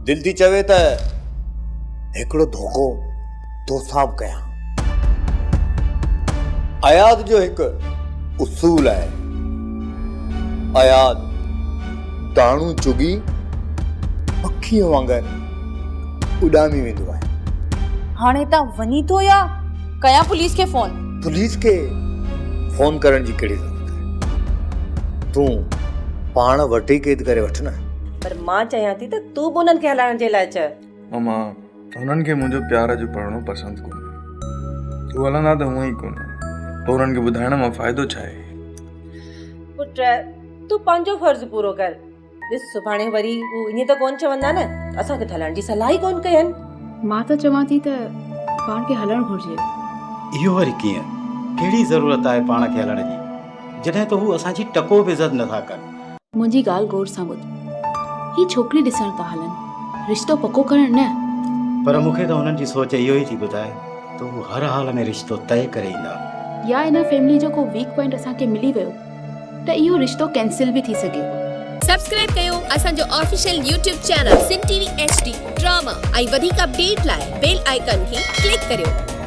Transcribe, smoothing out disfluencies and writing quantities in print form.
दिल थी चवे त हिकिड़ो धोखो तो साफ़ कयां। आयात जो हिकु उसूल है, आयात दाणू चुगी पखीअ वांगुरु उॾामी वेंदो आहे। हाणे ता वनी तो या कया पुलिस के फोन? पुलिस के फोन करण जी कहिड़ी ज़रूरत आहे? तूं पाण वठी कैद करे वठ न। पर मां चाहियां थी त तूं बि उन्हनि खे हलाइण जे लाइ चए। मामा उन्हनि खे मुंहिंजो प्यार जो पढ़णो पसंदि कोन्हे। तूं हलंदा त हूअं ई कोन्हे, पोइ उन्हनि खे ॿुधाइण मां फ़ाइदो छा आहे? पुट तूं पंहिंजो फर्ज़ पूरो कर। ॾिस सुभाणे वरी हू ईअं त कोन चवंदा न असांखे हलण जी सलाह ई कोन कयनि। मां त चवां थी त पाण खे हलणु घुरिजे। इहो वरी कीअं? कहिड़ी ज़रूरत आहे पाण खे हलण जी जॾहिं त हू असांजी टको बि इज़त नथा कनि। मुंहिंजी ॻाल्हि गौर सां ॿुध। ही छोकिरी ॾिसण था हलनि, रिश्तो पको करण न। पर मूंखे त हुननि जी सोच इहो ई थी ॿुधाए त हू हर हाल में रिश्तो तय करे ईंदा। या इन फैमिली जो को वीक पॉइंट असांखे मिली वियो त इहो रिश्तो कैंसिल बि थी सघे। सब्सक्राइब कयो असांजो ऑफिशियल YouTube चैनल सिन टीवी HD ड्रामा ऐं वधीक अपडेट लाइ बेल आइकन खे क्लिक करियो।